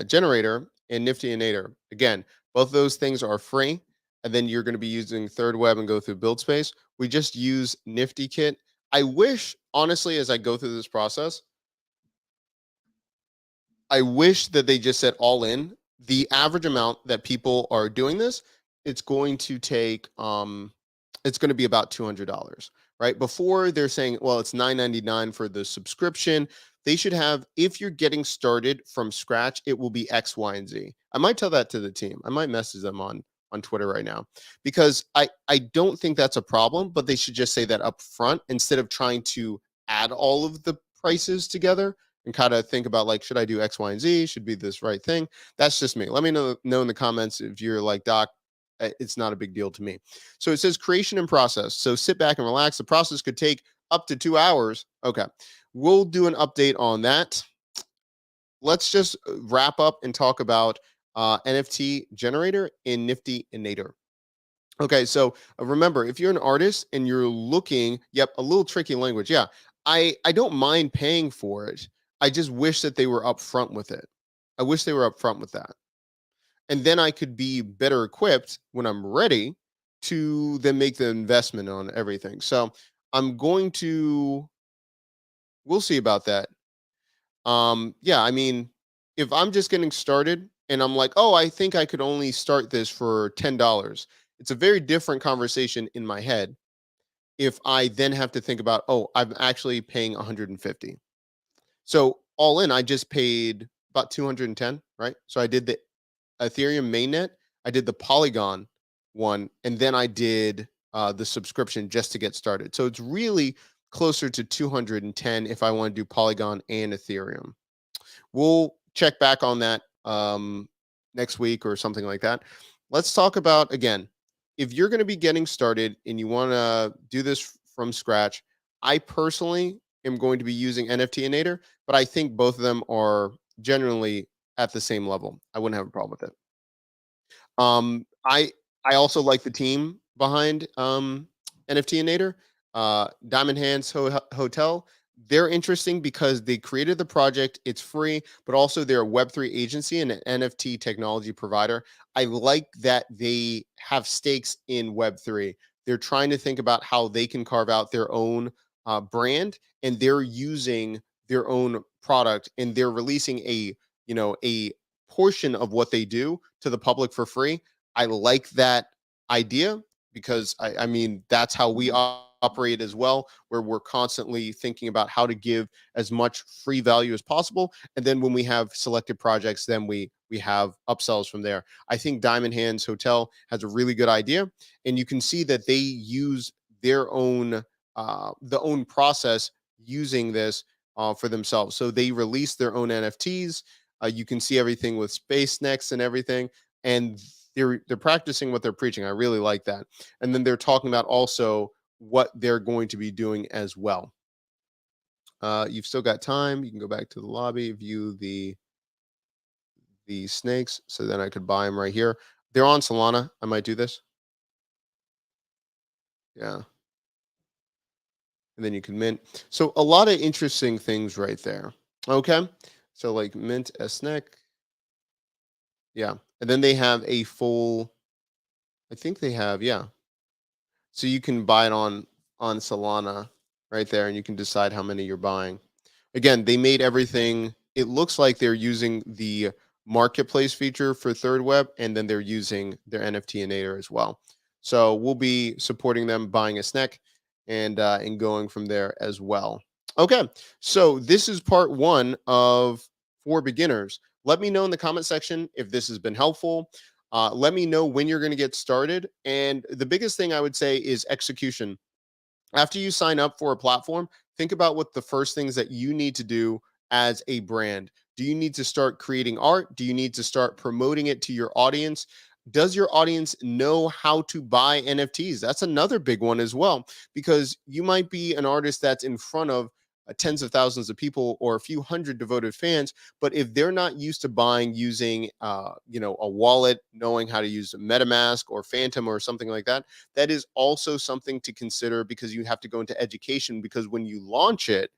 S1: generator and Nftnator. Again, both those things are free, and then you're going to be using Third Web and go through Build Space. We just use Nifty Kit. I wish, honestly, as I go through this process, I wish that they just said all in. The average amount that people are doing this, it's going to take it's going to be about $200, right? Before they're saying, well, it's $9.99 for the subscription. They should have, if you're getting started from scratch, it will be X, Y, and Z. I might tell that to the team. I might message them on Twitter right now because I don't think that's a problem, but they should just say that up front instead of trying to add all of the prices together and kind of think about like, should I do X, Y, and Z? Should be this right thing? That's just me. Let me know in the comments if you're like, Doc, it's not a big deal to me. So it says creation and process. So sit back and relax. The process could take up to 2 hours. Okay. We'll do an update on that. Let's just wrap up and talk about NFT generator in Nftnator. Okay, so remember, if you're an artist and you're looking, yep, a little tricky language. Yeah, I don't mind paying for it. I just wish that they were upfront with it. I wish they were upfront with that, and then I could be better equipped when I'm ready to then make the investment on everything. So I'm going to. We'll see about that. Yeah, I mean, if I'm just getting started and I'm like, oh, I think I could only start this for $10. It's a very different conversation in my head if I then have to think about, oh, I'm actually paying 150. So all in, I just paid about 210, right? So I did the Ethereum mainnet, I did the Polygon one, and then I did the subscription just to get started. So it's really closer to 210 if I want to do Polygon and Ethereum. We'll check back on that next week or something like that. Let's talk about again, if you're going to be getting started and you want to do this from scratch, I personally am going to be using Nftnator, but I think both of them are generally at the same level. I wouldn't have a problem with it. I also like the team behind Nftnator, Diamond Hands Hotel. They're interesting because they created the project. It's free, but also they're a Web3 agency and an NFT technology provider. I like that they have stakes in Web3. They're trying to think about how they can carve out their own brand, and they're using their own product, and they're releasing a portion of what they do to the public for free. I like that idea because I mean that's how we operate as well, where we're constantly thinking about how to give as much free value as possible, and then when we have selected projects, then we we have upsells from there. I think Diamond Hands Hotel has a really good idea, and you can see that they use their own the own process using this for themselves. So they release their own NFTs. You can see everything with Space Next and everything, and they're practicing what they're preaching. I really like that. And then they're talking about also what they're going to be doing as well. You've still got time. You can go back to the lobby, view the snakes. So then I could buy them right here. They're on Solana. I might do this. Yeah. And then you can mint. So a lot of interesting things right there. Okay. So like mint a snake. Yeah. And then they have a full, I think they have, yeah. So you can buy it on Solana right there, and you can decide how many you're buying. Again, they made everything. It looks like they're using the marketplace feature for Third Web, and then they're using their Nftnator as well. So we'll be supporting them, buying a snack, and going from there as well. Okay, so this is part one of for beginners. Let me know in the comment section if this has been helpful. Let me know when you're going to get started. And the biggest thing I would say is execution. After you sign up for a platform, think about what the first things that you need to do as a brand. Do you need to start creating art? Do you need to start promoting it to your audience? Does your audience know how to buy NFTs? That's another big one as well, because you might be an artist that's in front of tens of thousands of people or a few hundred devoted fans, but if they're not used to buying using a wallet, knowing how to use MetaMask or Phantom or something like that, that is also something to consider, because you have to go into education, because when you launch it,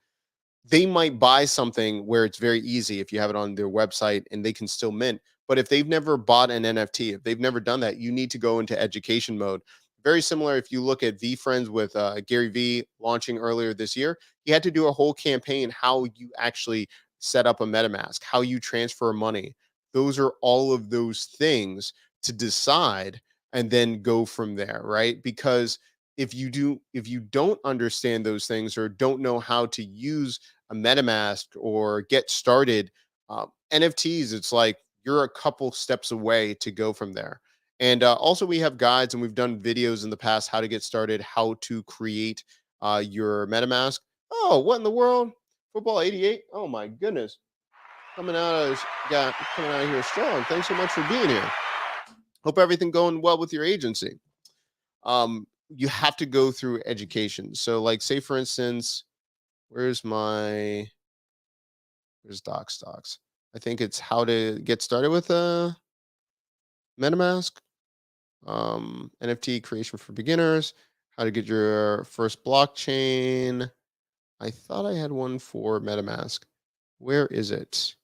S1: they might buy something where it's very easy if you have it on their website and they can still mint. But if they've never bought an NFT, if they've never done that, you need to go into education mode. Very similar if you look at VeeFriends with Gary Vee launching earlier this year, he had to do a whole campaign how you actually set up a MetaMask, how you transfer money. Those are all of those things to decide and then go from there, right? Because if you don't understand those things or don't know how to use a MetaMask or get started, NFTs, it's like you're a couple steps away to go from there. And also, we have guides and we've done videos in the past how to get started, how to create your MetaMask. Oh, what in the world? Football 88. Oh my goodness, coming out of yeah, coming out of here strong. Thanks so much for being here. Hope everything going well with your agency. You have to go through education. So, like, say for instance, where's my where's Docs? I think it's how to get started with a MetaMask, NFT creation for beginners, how to get your first blockchain. I thought I had one for MetaMask. Where is it?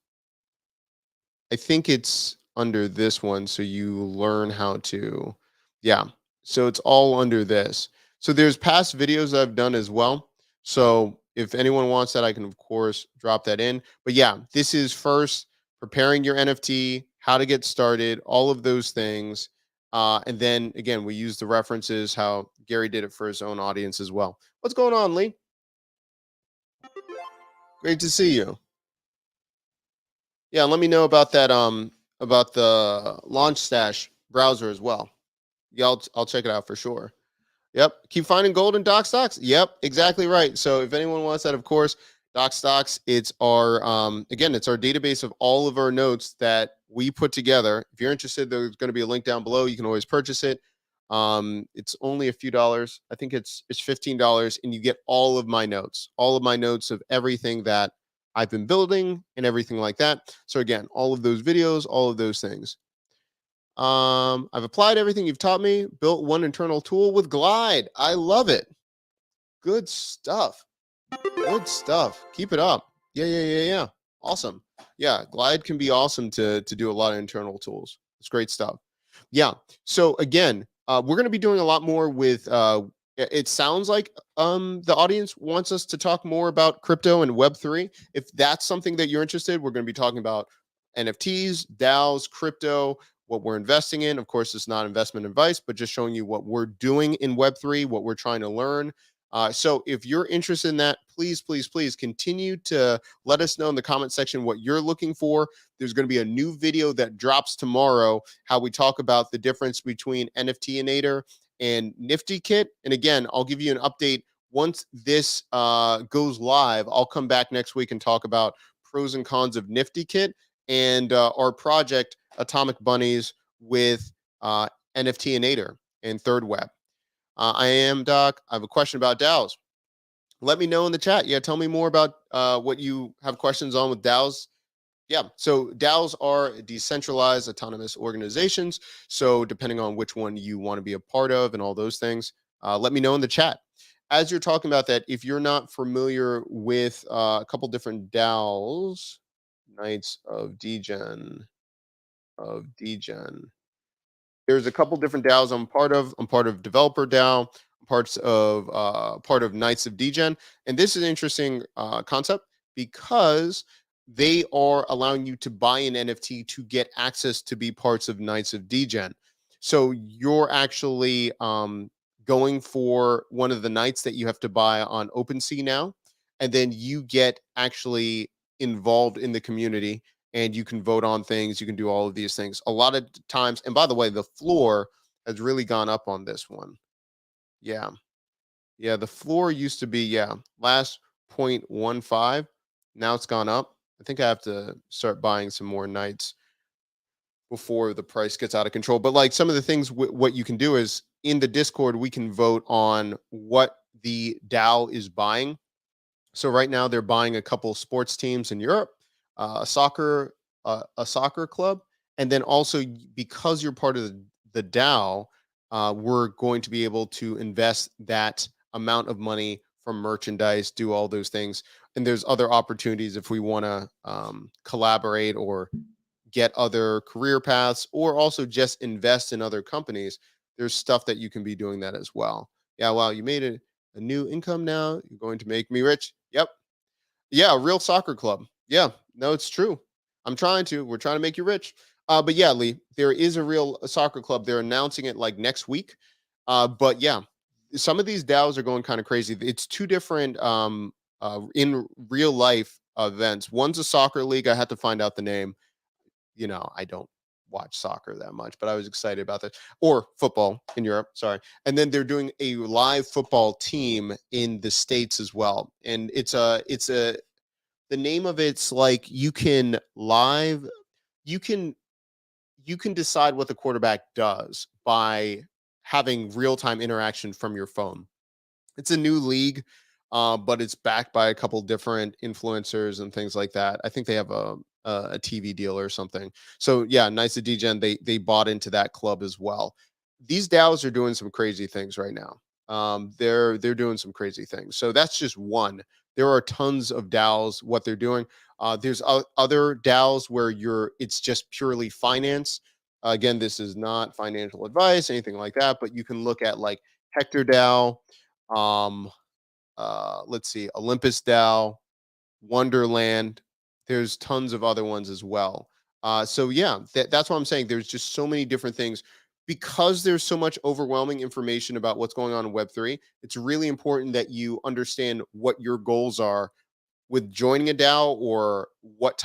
S1: I think it's under this one. So you learn how to, yeah. So it's all under this. So there's past videos I've done as well. So if anyone wants that, I can of course drop that in. But yeah, this is first preparing your NFT, how to get started, all of those things. And then again, we use the references, how Gary did it for his own audience as well. What's going on, Lee? Great to see you. Yeah, let me know about that about the Launch Stash browser as well. Yeah, I'll check it out for sure. Yep. Keep finding gold in Doc Stocks. Yep, exactly right. So if anyone wants that, of course, Doc Stocks, it's our again, it's our database of all of our notes that we put together. If you're interested, there's going to be a link down below. You can always purchase it. It's only a few dollars. I think it's $15, and you get all of my notes of everything that I've been building and everything like that. So again, all of those videos, all of those things. I've applied everything you've taught me, built one internal tool with Glide. I love it. Good stuff. Good stuff. Keep it up. Yeah. Awesome. Yeah, Glide can be awesome to do a lot of internal tools. It's great stuff. Yeah. So again, we're going to be doing a lot more with it sounds like the audience wants us to talk more about crypto and web3. If that's something that you're interested, we're going to be talking about NFTs, DAOs, crypto, what we're investing in. Of course, it's not investment advice, but just showing you what we're doing in web3, what we're trying to learn. So if you're interested in that, please, please, please continue to let us know in the comment section what you're looking for. There's going to be a new video that drops tomorrow, how we talk about the difference between Nftnator and Nifty Kit. And again, I'll give you an update once this goes live. I'll come back next week and talk about pros and cons of Nifty Kit and our project Atomic Bunnies with Nftnator and Third Web. I am Doc. I have a question about DAOs. Let me know in the chat. Yeah, tell me more about what you have questions on with DAOs. Yeah, so DAOs are decentralized autonomous organizations. So depending on which one you want to be a part of and all those things, let me know in the chat. As you're talking about that, if you're not familiar with a couple different DAOs, Knights of Degen, there's a couple different DAOs I'm part of. I'm part of Developer DAO, part of Knights of Degen, and this is an interesting concept because they are allowing you to buy an NFT to get access to be parts of Knights of Degen. So you're actually going for one of the knights that you have to buy on OpenSea now, and then you get actually involved in the community and you can vote on things. You can do all of these things. A lot of times, and by the way, the floor has really gone up on this one. Yeah. Yeah. The floor used to be, last 0.15. Now it's gone up. I think I have to start buying some more nights before the price gets out of control. But like some of the things, what you can do is in the Discord, we can vote on what the DAO is buying. So right now they're buying a couple sports teams in Europe, a soccer club, and then also because you're part of the DAO, we're going to be able to invest that amount of money from merchandise, do all those things, and there's other opportunities if we want to collaborate or get other career paths, or also just invest in other companies. There's stuff that you can be doing that as well. Yeah, wow, you made a new income now. You're going to make me rich. Yep. Yeah, a real soccer club. Yeah, no, it's true. We're trying to make you rich. But yeah, Lee, there is a real soccer club. They're announcing it like next week. But yeah, some of these DAOs are going kind of crazy. It's two different in real life events. One's a soccer league. I had to find out the name. I don't watch soccer that much, but I was excited about that. Or football in Europe, sorry. And then they're doing a live football team in the States as well. And it's a the name of it's like you can you can decide what the quarterback does by having real-time interaction from your phone. It's a new league, but it's backed by a couple different influencers and things like that. I think they have a TV deal or something. So yeah, Nice to Degen, they bought into that club as well. These DAOs are doing some crazy things right now. They're doing some crazy things. So that's just one. There are tons of DAOs. What they're doing. There's other DAOs where it's just purely finance. Again, this is not financial advice, anything like that. But you can look at like Hector DAO, um let's see, Olympus DAO, Wonderland. There's tons of other ones as well. So yeah, that's what I'm saying. There's just so many different things because there's so much overwhelming information about what's going on in Web3. It's really important that you understand what your goals are with joining a DAO, or what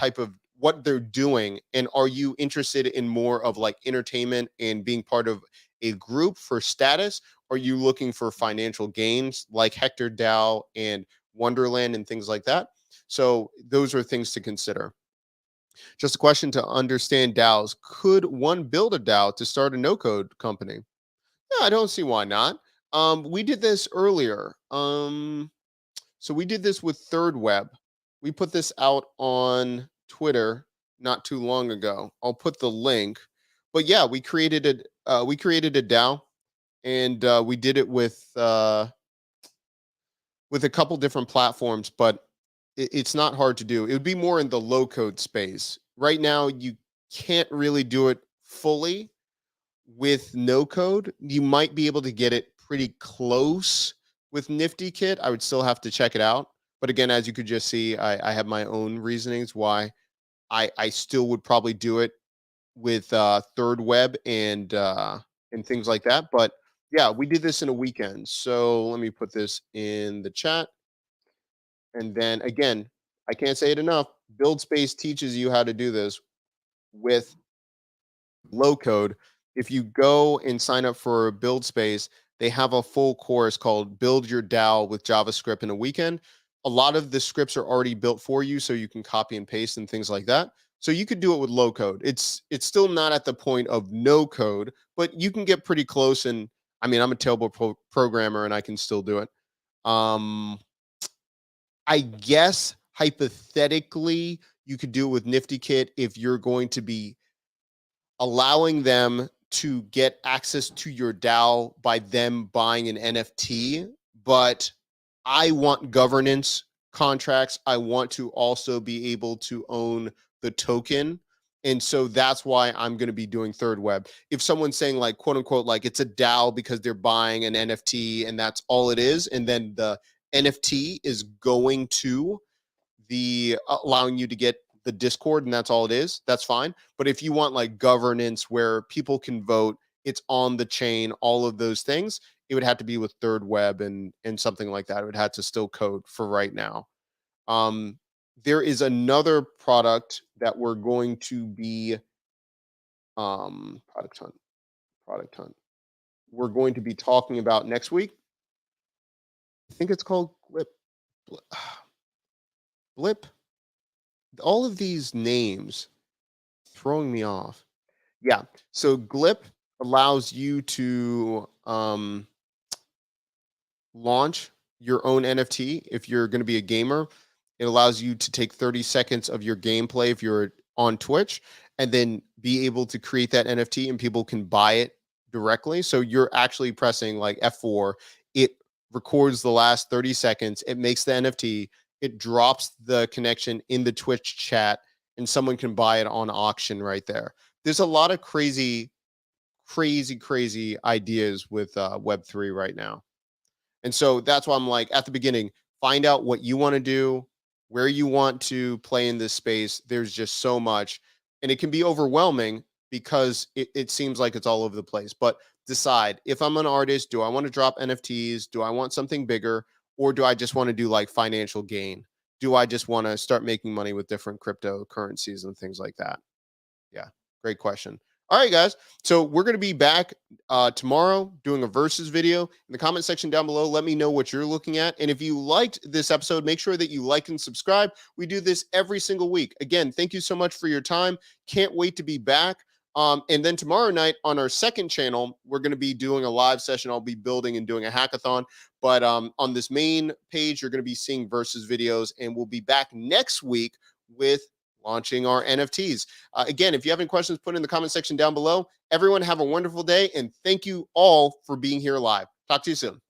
S1: they're doing, and are you interested in more of like entertainment and being part of a group for status? Are you looking for financial gains like Hector DAO and Wonderland and things like that? So those are things to consider. Just a question to understand DAOs. Could one build a DAO to start a no code company? Yeah, I don't see why not. We did this earlier. So we did this with Third Web. We put this out on Twitter not too long ago. I'll put the link. But yeah, we created a DAO, and we did it with a couple different platforms. But it's not hard to do. It would be more in the low code space. Right now, you can't really do it fully with no code. You might be able to get it pretty close with Nifty Kit. I would still have to check it out. But again, as you could just see, I have my own reasonings why I still would probably do it with Third Web and things like that. But Yeah, we did this in a weekend. So let me put this in the chat. And then again, I can't say it enough. Build Space teaches you how to do this with low code. If you go and sign up for Build Space, they have a full course called Build Your DAO with JavaScript in a weekend. A lot of the scripts are already built for you, so you can copy and paste and things like that. So you could do it with low code. It's still not at the point of no code, but you can get pretty close. And I mean, I'm a terrible programmer, and I can still do it. Um, I guess hypothetically, you could do it with Nifty Kit if you're going to be allowing them to get access to your DAO by them buying an NFT. But I want governance contracts. I want to also be able to own the token. And so that's why I'm going to be doing third web. If someone's saying like, quote unquote, like it's a DAO because they're buying an NFT and that's all it is, and then the NFT is going to the allowing you to get the Discord and that's all it is, that's fine. But if you want like governance where people can vote, it's on the chain, all of those things, it would have to be with third web and something like that. It would have to still code for right now. Um, there is another product that we're going to be product hunt. We're going to be talking about next week. I think it's called Blip. Blip. All of these names throwing me off. Yeah. So Glip allows you to launch your own NFT if you're going to be a gamer. It allows you to take 30 seconds of your gameplay if you're on Twitch and then be able to create that NFT and people can buy it directly. So you're actually pressing like F4. It records the last 30 seconds. It makes the NFT. It drops the connection in the Twitch chat and someone can buy it on auction right there. There's a lot of crazy ideas with Web3 right now. And so that's why I'm like at the beginning, find out what you want to do, where you want to play in this space. There's just so much, and it can be overwhelming because it seems like it's all over the place. But decide if I'm an artist, do I want to drop NFTs? Do I want something bigger? Or do I just want to do like financial gain? Do I just want to start making money with different cryptocurrencies and things like that? Yeah, great question. All right, guys. So we're going to be back tomorrow doing a versus video. In the comment section down below, let me know what you're looking at. And if you liked this episode, make sure that you like and subscribe. We do this every single week. Again, thank you so much for your time. Can't wait to be back. And then tomorrow night on our second channel, we're going to be doing a live session. I'll be building and doing a hackathon. But on this main page, you're going to be seeing versus videos. And we'll be back next week with launching our NFTs. Again, if you have any questions, put in the comment section down below. Everyone have a wonderful day, and thank you all for being here live. Talk to you soon.